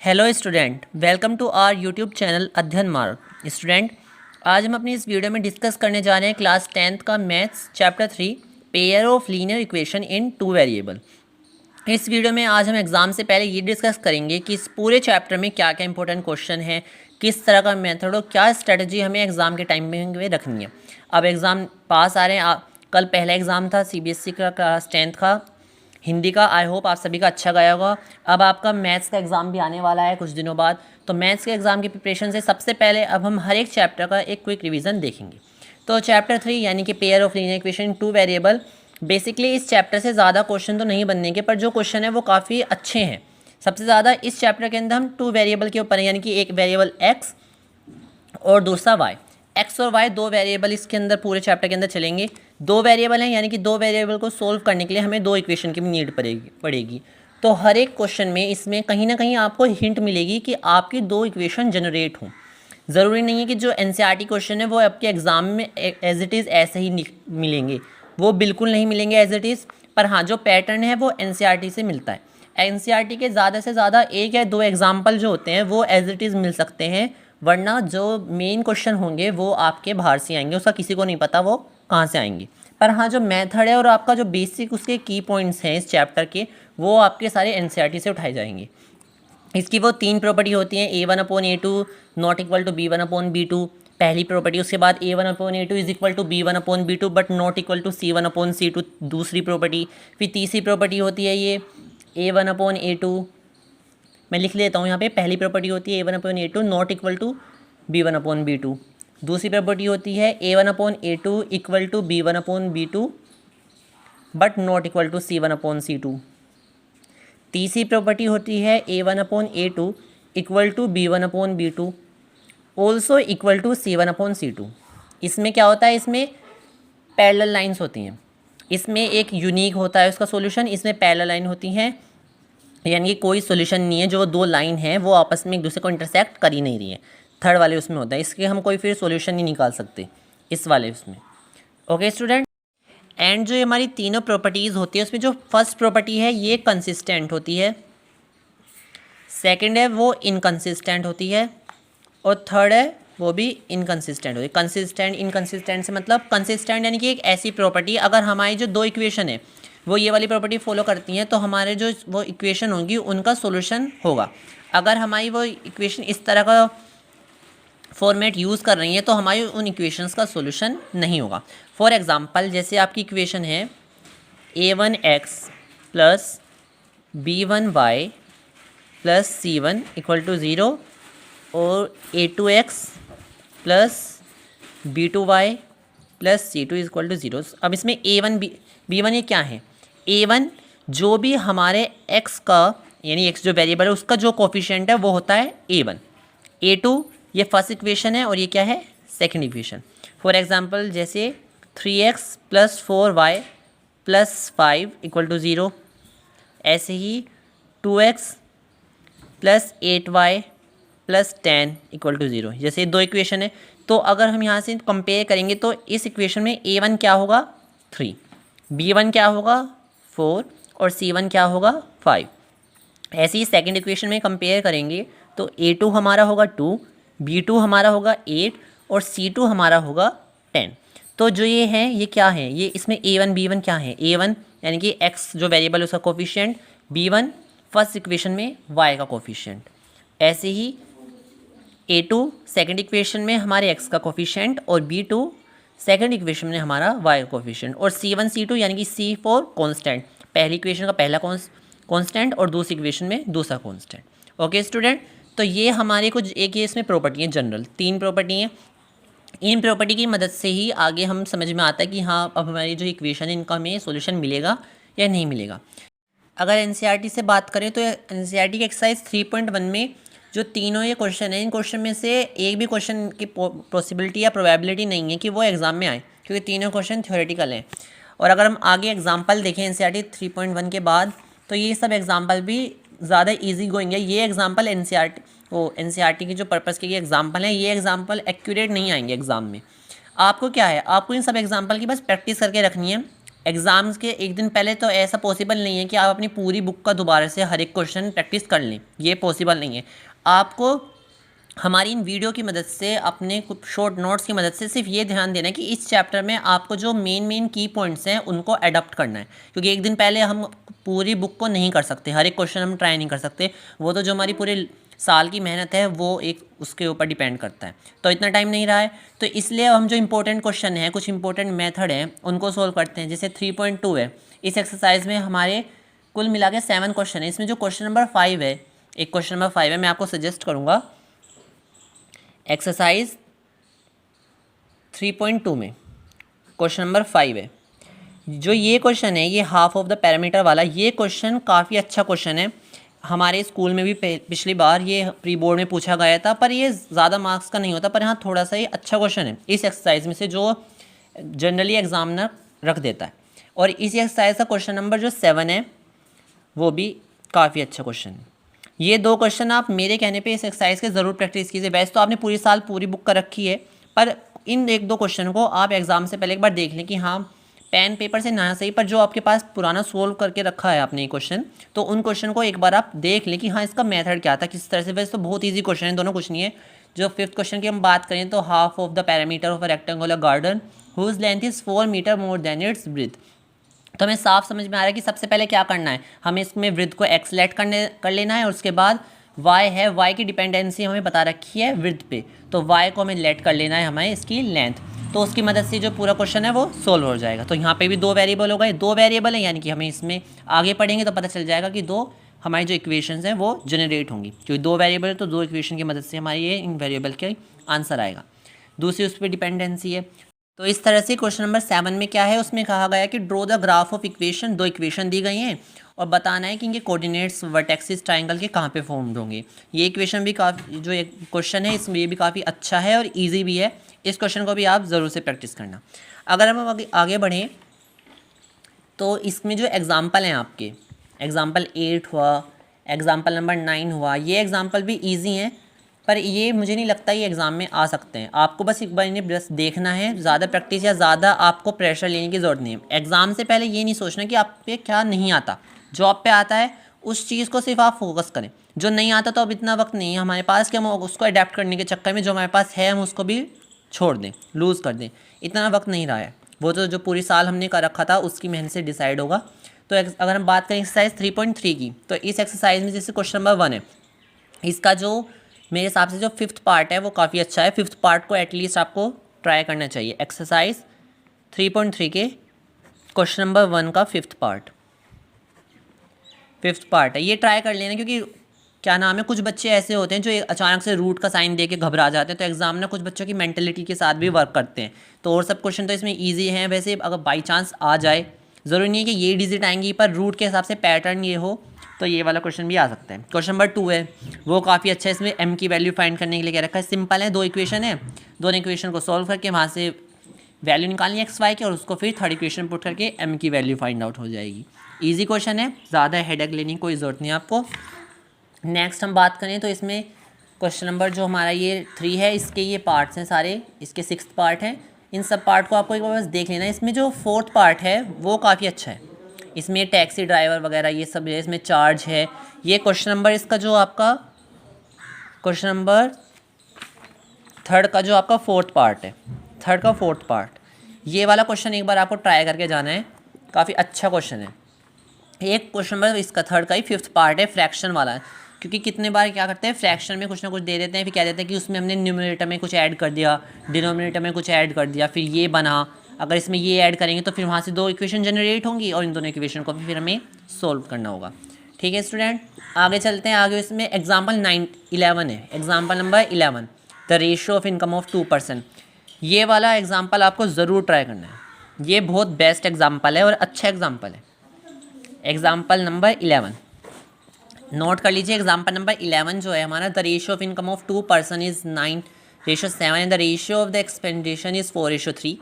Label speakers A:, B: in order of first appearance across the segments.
A: Hello student, welcome to our YouTube channel Adhyayan Marg. Student, आज हम अपनी इस वीडियो में डिस्कस करने जा रहे हैं क्लास 10th का maths chapter 3 pair of linear equation in two variable. इस वीडियो में आज हम एग्ज़ाम से पहले ये डिस्कस करेंगे कि इस पूरे चैप्टर में क्या क्या इंपॉर्टेंट क्वेश्चन है, किस तरह का मेथड और क्या स्ट्रेटजी हमें एग्ज़ाम के टाइम में रखनी है। अब एग्ज़ाम पास आ रहे हैं। कल पहला एग्ज़ाम था CBSE का क्लास 10th का हिंदी का। आई होप आप सभी का अच्छा गया होगा। अब आपका मैथ्स का एग्ज़ाम भी आने वाला है कुछ दिनों बाद। तो मैथ्स के एग्ज़ाम की प्रिपरेशन से सबसे पहले अब हम हर एक चैप्टर का एक क्विक रिवीजन देखेंगे। तो चैप्टर 3 यानी कि pair of linear equation in two variable, basically इस चैप्टर से ज़्यादा क्वेश्चन तो नहीं बनने के, पर जो क्वेश्चन है वो काफ़ी अच्छे हैं। सबसे ज़्यादा इस चैप्टर के अंदर हम टू वेरिएबल के ऊपर, यानी कि एक वेरिएबल एक्स और दूसरा वाई। एक्स और वाई दो वेरिएबल इसके अंदर पूरे चैप्टर के अंदर चलेंगे। दो वेरिएबल हैं, यानी कि दो वेरिएबल को सोल्व करने के लिए हमें दो इक्वेशन की भी नीड पड़ेगी। तो हर एक क्वेश्चन में इसमें कहीं ना कहीं आपको हिंट मिलेगी कि आपकी दो इक्वेशन जनरेट हों। ज़रूरी नहीं है कि जो NCERT क्वेश्चन है वो आपके एग्ज़ाम में एज इट इज़ ऐसे ही मिलेंगे, वो बिल्कुल नहीं मिलेंगे एज इट इज़। पर हाँ, जो पैटर्न है वो NCERT से मिलता है। NCERT के ज़्यादा से ज़्यादा एक या दो एग्जाम्पल जो होते हैं वो एज इट इज़ मिल सकते हैं, वरना जो मेन क्वेश्चन होंगे वो आपके बाहर से आएंगे, उसका किसी को नहीं पता वो कहाँ से आएंगे। पर हाँ, जो मेथड है और आपका जो बेसिक उसके की पॉइंट्स हैं इस चैप्टर के, वो आपके सारे NCERT से उठाए जाएंगे। इसकी वो तीन प्रॉपर्टी होती हैं, A1/A2 not equal to B1/B2 पहली प्रॉपर्टी। उसके बाद A1/A2 is equal to B1/B2 but not equal to C1/C2 दूसरी प्रॉपर्टी। फिर तीसरी प्रॉपर्टी होती है ये A1/A2, मैं लिख लेता हूँ यहाँ पे। पहली प्रॉपर्टी होती है A1/A2 not equal to B1/B2। दूसरी प्रॉपर्टी होती है A1/A2 equal to B1/B2 but not equal to C1/C2। तीसरी प्रॉपर्टी होती है A1/A2 equal to B1/B2 also equal to C1/C2। इसमें क्या होता है, इसमें पैरेलल लाइंस होती हैं। इसमें एक यूनिक होता है उसका सॉल्यूशन, इसमें पैरेलल लाइन होती हैं, यानी कि कोई सॉल्यूशन नहीं है जो दो लाइन है वो आपस में एक दूसरे को इंटरसेक्ट कर ही नहीं रही है। थर्ड वाले उसमें होता है, इसके हम कोई फिर सॉल्यूशन नहीं निकाल सकते इस वाले उसमें। ओके स्टूडेंट, एंड जो हमारी तीनों प्रॉपर्टीज़ होती है उसमें जो फर्स्ट प्रॉपर्टी है ये कंसिस्टेंट होती है, सेकंड है वो इनकंसिस्टेंट होती है, और थर्ड है वो भी इनकंसिस्टेंट होती है। कंसिस्टेंट इनकंसिस्टेंट से मतलब कंसिस्टेंट यानी कि एक ऐसी प्रॉपर्टी, अगर हमारी जो दो इक्वेशन है वो ये वाली प्रॉपर्टी फॉलो करती हैं तो हमारे जो वो इक्वेशन होंगी उनका सॉल्यूशन होगा। अगर हमारी वो इक्वेशन इस तरह का फॉर्मेट यूज़ कर रही हैं तो हमारी उन इक्वेशंस का सॉल्यूशन नहीं होगा। फॉर एग्जांपल, जैसे आपकी इक्वेशन है A1x plus B1y plus C1 equal to 0 और A2x plus B2y plus C2 equal to 0। अब इसमें B1 ये क्या है? A1 जो भी हमारे x का, यानी x जो वेरिएबल है उसका जो कोफिशिएंट है वो होता है A1। A2 ये फर्स्ट इक्वेशन है और ये क्या है? Second equation. फॉर एग्जांपल, जैसे 3x plus 4y plus 5 equal to 0, ऐसे ही 2x plus 8y plus 10 equal to 0। जैसे दो इक्वेशन है, तो अगर हम यहाँ से कंपेयर करेंगे तो इस इक्वेशन में A1 क्या होगा? 3, B1 क्या होगा? 4 और C1 क्या होगा? 5। ऐसे ही सेकंड इक्वेशन में कंपेयर करेंगे तो A2 हमारा होगा 2, B2 हमारा होगा 8 और C2 हमारा होगा 10। तो जो ये है ये क्या है? ये इसमें A1 B1 क्या है? A1 यानी कि x जो वेरिएबल उसका कोफिशिएंट, B1 फर्स्ट इक्वेशन में y का कोफिशिएंट। ऐसे ही A2 सेकंड इक्वेशन में हमारे x का कोफिशिएंट और B2 सेकंड इक्वेशन में हमारा y का कोफिशिएंट, और C1 C2 यानी कि C4 कांस्टेंट, पहली इक्वेशन का पहला कांस्टेंट और दूसरी इक्वेशन में दूसरा कांस्टेंट। ओके स्टूडेंट, तो ये हमारे कुछ एक ये इसमें प्रॉपर्टी है, जनरल तीन प्रॉपर्टी हैं। इन प्रॉपर्टी की मदद से ही आगे हम समझ में आता है कि हाँ अब हमारी जो इक्वेशन है इनका हमें सॉल्यूशन मिलेगा या नहीं मिलेगा। अगर NCERT से बात करें तो NCERT की एक्सरसाइज 3.1 में जो तीनों ये क्वेश्चन है, इन क्वेश्चन में से एक भी क्वेश्चन की पॉसिबिलिटी या प्रोबेबिलिटी नहीं है कि वो एग्ज़ाम में आए, क्योंकि तीनों क्वेश्चन थ्योरेटिकल हैं। और अगर हम आगे एग्जाम्पल देखें NCERT 3.1 के बाद, तो ये सब एग्जाम्पल भी ज़्यादा ईजी गोइंग है। ये एग्जाम्पल NCERT की जो पर्पज़ के एग्जाम्पल हैं, ये एग्जाम्पल एक्यूरेट नहीं आएंगे एग्ज़ाम में। आपको क्या है, आपको इन सब एग्जाम्पल की बस प्रैक्टिस करके रखनी है। एग्ज़ाम्स के एक दिन पहले तो ऐसा पॉसिबल नहीं है कि आप अपनी पूरी बुक का दोबारा से हर एक क्वेश्चन प्रैक्टिस कर लें, ये पॉसिबल नहीं है। आपको हमारी इन वीडियो की मदद से, अपने कुछ शॉर्ट नोट्स की मदद से सिर्फ ये ध्यान देना है कि इस चैप्टर में आपको जो मेन की पॉइंट्स हैं उनको अडॉप्ट करना है, क्योंकि एक दिन पहले हम पूरी बुक को नहीं कर सकते, हर एक क्वेश्चन हम ट्राई नहीं कर सकते। वो तो जो हमारी पूरे साल की मेहनत है वो एक उसके ऊपर डिपेंड करता है, तो इतना टाइम नहीं रहा है। तो इसलिए हम जो इंपॉर्टेंट क्वेश्चन हैं, कुछ इंपॉर्टेंट मेथड हैं, उनको सोल्व करते हैं। जैसे 3.2 है, इस एक्सरसाइज में हमारे कुल मिला के 7 क्वेश्चन है। इसमें जो क्वेश्चन नंबर 5 है, एक क्वेश्चन नंबर 5 है, मैं आपको सजेस्ट करूँगा एक्सरसाइज 3.2 में क्वेश्चन नंबर 5 है। जो ये क्वेश्चन है, ये हाफ ऑफ द पैरामीटर वाला, ये क्वेश्चन काफ़ी अच्छा क्वेश्चन है। हमारे स्कूल में भी पिछली बार ये प्री बोर्ड में पूछा गया था, पर ये ज़्यादा मार्क्स का नहीं होता, पर हाँ थोड़ा सा ये अच्छा क्वेश्चन है इस एक्सरसाइज में से जो जनरली एग्जामिनर रख देता है। और इस एक्सरसाइज का क्वेश्चन नंबर जो 7 है वो भी काफ़ी अच्छा क्वेश्चन है। ये दो क्वेश्चन आप मेरे कहने पे इस एक्सरसाइज के ज़रूर प्रैक्टिस कीजिए। वैसे तो आपने पूरी साल पूरी बुक कर रखी है, पर इन एक दो क्वेश्चन को आप एग्ज़ाम से पहले एक बार देख लें कि हाँ पेन पेपर से ना सही, पर जो आपके पास पुराना सोल्व करके रखा है आपने क्वेश्चन, तो उन क्वेश्चन को एक बार आप देख लें कि हाँ इसका मेथड क्या था, किस तरह से। वैसे तो बहुत ईजी क्वेश्चन है, दोनों कुछ नहीं है। जो 5th क्वेश्चन की हम बात करें तो half of the perimeter of a rectangular garden whose length is 4 metre more than its breadth. तो हमें साफ समझ में आ रहा है कि सबसे पहले क्या करना है, हमें इसमें वृत्त को एक्सलेट कर लेना है, और उसके बाद y है, y की डिपेंडेंसी हमें बता रखी है वृत्त पे, तो y को हमें लेट कर लेना है हमें इसकी लेंथ। तो उसकी मदद से जो पूरा क्वेश्चन है वो सोल्व हो जाएगा। तो यहाँ पे भी 2 वेरिएबल हो गए, 2 वेरिएबल है, यानी कि हमें इसमें आगे पढ़ेंगे तो पता चल जाएगा कि 2 हमारी जो इक्वेशंस हैं वो जनरेट होंगी, क्योंकि 2 वेरिएबल है तो 2 इक्वेशन की मदद से हमारी ये इन वेरिएबल के आंसर आएगा। दूसरी उस पर डिपेंडेंसी है। तो इस तरह से क्वेश्चन नंबर 7 में क्या है, उसमें कहा गया कि draw the graph of equation, 2 equation दी गई हैं और बताना है कि इनके कोऑर्डिनेट्स वर्टेक्सिस ट्रायंगल के कहाँ पे फॉर्म होंगे। ये इक्वेशन भी काफ़ी, जो एक क्वेश्चन है इसमें ये भी काफ़ी अच्छा है और इजी भी है। इस क्वेश्चन को भी आप ज़रूर से प्रैक्टिस करना। अगर हम आगे बढ़ें तो इसमें जो एग्ज़ाम्पल हैं आपके, एग्ज़ाम्पल 8 हुआ, एग्ज़ाम्पल नंबर 9 हुआ, ये एग्ज़ाम्पल भी ईजी हैं, पर ये मुझे नहीं लगता ये एग्ज़ाम में आ सकते हैं। आपको बस एक बार इन्हें बस देखना है, ज़्यादा प्रैक्टिस या ज़्यादा आपको प्रेशर लेने की ज़रूरत नहीं है। एग्ज़ाम से पहले ये नहीं सोचना कि आप पे क्या नहीं आता, जो आप पे आता है उस चीज़ को सिर्फ आप फोकस करें। जो नहीं आता तो अब इतना वक्त नहीं है हमारे पास कि हम उसको अडेप्ट करने के चक्कर में जो हमारे पास है हम उसको भी छोड़ दें, लूज़ कर दें, इतना वक्त नहीं रहा है। वो तो जो पूरी साल हमने कर रखा था उसकी मेहनत से डिसाइड होगा। तो अगर हम बात करें एक्सरसाइज 3.3 की, तो इस एक्सरसाइज में जैसे क्वेश्चन नंबर 1 है, इसका जो मेरे हिसाब से जो 5th पार्ट है वो काफ़ी अच्छा है। 5th पार्ट को एटलीस्ट आपको ट्राई करना चाहिए। एक्सरसाइज 3.3 के क्वेश्चन नंबर 1 का 5th पार्ट है, ये ट्राई कर लेना, क्योंकि क्या नाम है, कुछ बच्चे ऐसे होते हैं जो अचानक से रूट का साइन दे के घबरा जाते हैं, तो एग्जाम में कुछ बच्चों की मेंटेलिटी के साथ भी वर्क करते हैं। तो और सब क्वेश्चन तो इसमें ईजी हैं। वैसे अगर बाई चांस आ जाए, ज़रूरी नहीं है कि ये डिजिट आएंगी, पर रूट के हिसाब से पैटर्न ये हो तो ये वाला क्वेश्चन भी आ सकता है। क्वेश्चन नंबर 2 है, वो काफ़ी अच्छा है। इसमें m की वैल्यू फाइंड करने के लिए क्या रखा है, सिंपल है, 2 इक्वेशन है, दोनों इक्वेशन को सॉल्व करके वहाँ से वैल्यू निकालनी है एक्स वाई की, और उसको फिर थर्ड इक्वेशन पुट करके m की वैल्यू फाइंड आउट हो जाएगी। ईजी क्वेश्चन है, ज़्यादा हेडेक लेने की कोई ज़रूरत नहीं है आपको। नेक्स्ट हम बात करें तो इसमें क्वेश्चन नंबर जो हमारा ये 3 है, इसके ये पार्ट्स हैं सारे, इसके 6th पार्ट हैं। इन सब पार्ट को आपको एक बार बस देख लेना है। इसमें जो 4th पार्ट है वो काफ़ी अच्छा है, इसमें टैक्सी ड्राइवर वगैरह ये सब है, इसमें चार्ज है। ये क्वेश्चन नंबर इसका जो आपका क्वेश्चन नंबर 3rd का जो आपका 4th पार्ट है, 3rd का 4th पार्ट, ये वाला क्वेश्चन एक बार आपको ट्राई करके जाना है, काफ़ी अच्छा क्वेश्चन है। एक क्वेश्चन नंबर इसका 3rd का ही 5th पार्ट है, फ्रैक्शन वाला है, क्योंकि कितने बार क्या करते हैं फ्रैक्शन में कुछ ना कुछ दे देते हैं, फिर कह देते हैं कि उसमें हमने न्यूमरेटर में कुछ ऐड कर दिया, डिनोमिनेटर में कुछ ऐड कर दिया, फिर ये बना, अगर इसमें ये ऐड करेंगे तो फिर वहाँ से 2 इक्वेशन जनरेट होंगी और इन दोनों इक्वेशन को फिर हमें सोल्व करना होगा। ठीक है स्टूडेंट, आगे चलते हैं। आगे इसमें एग्जाम्पल 11 है, example number 11, the ratio of income of 2%। ये वाला एग्जाम्पल आपको ज़रूर ट्राई करना है, ये बहुत बेस्ट एग्जाम्पल है और अच्छा एग्जाम्पल है। एग्जाम्पल नंबर 11 नोट कर लीजिए। एग्जाम्पल नंबर 11 जो है हमारा, the ratio of income of 2% is 9:7 and the ratio of the expenditure is 4:3।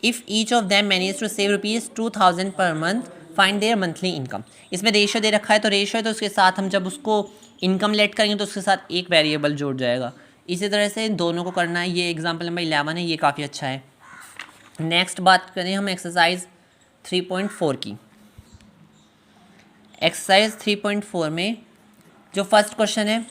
A: If each of them manage to save ₹2000 per month, find their monthly income. इसमें ratio दे रखा है, तो रेशियो है तो उसके साथ हम जब उसको इनकम लेट करेंगे तो उसके साथ एक वेरिएबल जोड़ जाएगा। इसी तरह से दोनों को करना है। ये एग्जाम्पल नंबर 11 है, ये काफ़ी अच्छा है। नेक्स्ट बात करें हम एक्सरसाइज 3.4 की। एक्सरसाइज 3.4 में जो फर्स्ट क्वेश्चन है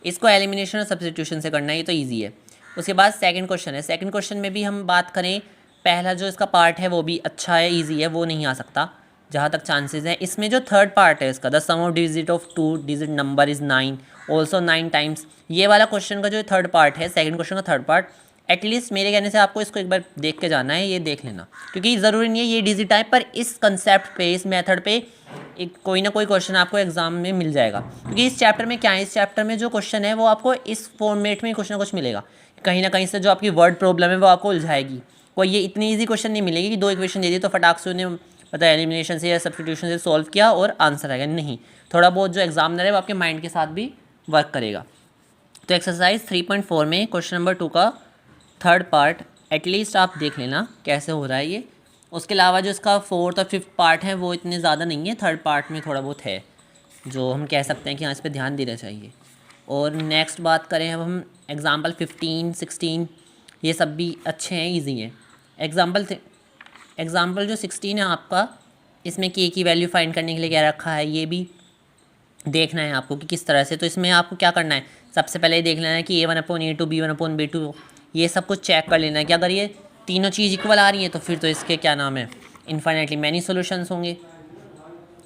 A: इसको एलिमिनेशन और सब्स्टिट्यूशन से करना है, ये तो इजी है। उसके बाद सेकंड क्वेश्चन है। सेकंड क्वेश्चन में भी हम बात करें, पहला जो इसका पार्ट है वो भी अच्छा है, इजी है, वो नहीं आ सकता जहाँ तक चांसेस हैं। इसमें जो थर्ड पार्ट है इसका, the sum of digit of 2 digit number is 9, also 9 times, ये वाला क्वेश्चन का जो थर्ड पार्ट है, सेकंड क्वेश्चन का थर्ड पार्ट, एटलीस्ट मेरे कहने से आपको इसको एक बार देख के जाना है, ये देख लेना, क्योंकि ज़रूरी नहीं है ये डिजिट टाइप पर इस कंसेप्ट पे, इस मेथड पे एक कोई ना कोई क्वेश्चन आपको एग्जाम में मिल जाएगा। क्योंकि इस चैप्टर में क्या है, इस चैप्टर में जो क्वेश्चन है वो आपको इस फॉर्मेट में कुछ ना कुछ मिलेगा। कहीं ना कहीं से जो आपकी वर्ड प्रॉब्लम है वो आपको उलझाएगी। कोई ये इतनी ईजी क्वेश्चन नहीं मिलेगी कि 2 इक्वेशन दे दी तो फटाक से उन्हें पता है एलिमिनेशन से या सब्स्टिट्यूशन से सॉल्व किया और आंसर आएगा, नहीं। थोड़ा बहुत जो एग्जामिनर है वो आपके माइंड के साथ भी वर्क करेगा। तो एक्सरसाइज 3.4 में क्वेश्चन नंबर 2 का थर्ड पार्ट एटलीस्ट आप देख लेना कैसे हो रहा है ये। उसके अलावा जो इसका फोर्थ और फिफ्थ पार्ट है वो इतने ज़्यादा नहीं है, थर्ड पार्ट में थोड़ा बहुत है जो हम कह सकते हैं कि हाँ इस पर ध्यान देना चाहिए। और नेक्स्ट बात करें अब हम एग्ज़ाम्पल 15, 16, ये सब भी अच्छे हैं, ईजी हैं। एग्ज़ाम्पल जो 16 है आपका, इसमें के की वैल्यू फाइंड करने के लिए क्या रखा है ये भी देखना है आपको कि किस तरह से। तो इसमें आपको क्या करना है, सबसे पहले देख लेना है कि A1/A2 B1/B2 ये सब कुछ चेक कर लेना है कि अगर ये तीनों चीज़ इक्वल आ रही है तो फिर तो इसके क्या नाम है, इन्फाइनेटली मैनी सॉल्यूशंस होंगे।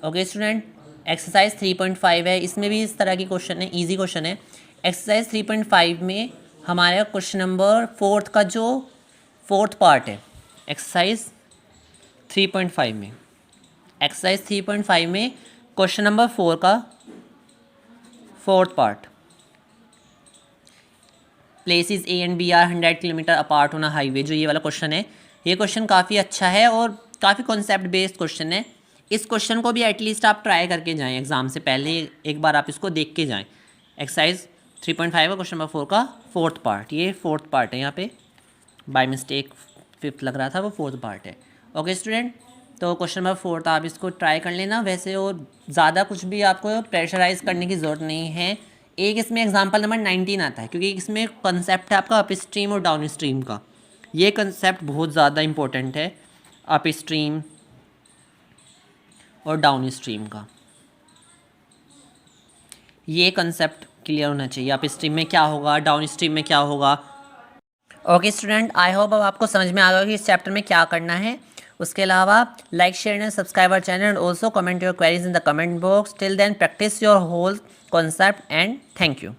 A: ओके स्टूडेंट, एक्सरसाइज 3.5 है, इसमें भी इस तरह की क्वेश्चन है, इजी क्वेश्चन है। एक्सरसाइज 3.5 में हमारा क्वेश्चन नंबर 4 का जो फोर्थ पार्ट है, एक्सरसाइज 3.5 में, एक्सरसाइज 3.5 में क्वेश्चन नंबर 4 का fourth part, places A and B are 100 kilometre apart on a highway, जो ये वाला क्वेश्चन है, ये क्वेश्चन काफ़ी अच्छा है और काफ़ी कॉन्सेप्ट बेस्ड क्वेश्चन है। इस क्वेश्चन को भी एटलीस्ट आप ट्राई करके जाएं, एग्जाम से पहले एक बार आप इसको देख के जाएं। एक्सरसाइज 3.5 का क्वेश्चन नंबर 4 का फोर्थ पार्ट, ये फोर्थ पार्ट है, यहाँ पे बाय मिस्टेक फिफ्थ लग रहा था, वो फोर्थ पार्ट है। ओके स्टूडेंट, तो क्वेश्चन नंबर 4 आप इसको ट्राई कर लेना वैसे, और ज़्यादा कुछ भी आपको प्रेशराइज करने की ज़रूरत नहीं है। एक इसमें एग्जांपल नंबर 19 आता है, क्योंकि इसमें कंसेप्ट है आपका अप स्ट्रीम और डाउन स्ट्रीम का। ये कंसेप्ट बहुत ज़्यादा इंपॉर्टेंट है, अप स्ट्रीम और डाउन स्ट्रीम का। ये कंसेप्ट क्लियर होना चाहिए, अप स्ट्रीम में क्या होगा, डाउन स्ट्रीम में क्या होगा। ओके स्टूडेंट, आई होप अब आपको समझ में आ गया कि इस चैप्टर में क्या करना है। उसके अलावा like, share and subscribe our channel and also comment your queries in the comment box. Till then practice your whole concept and thank you.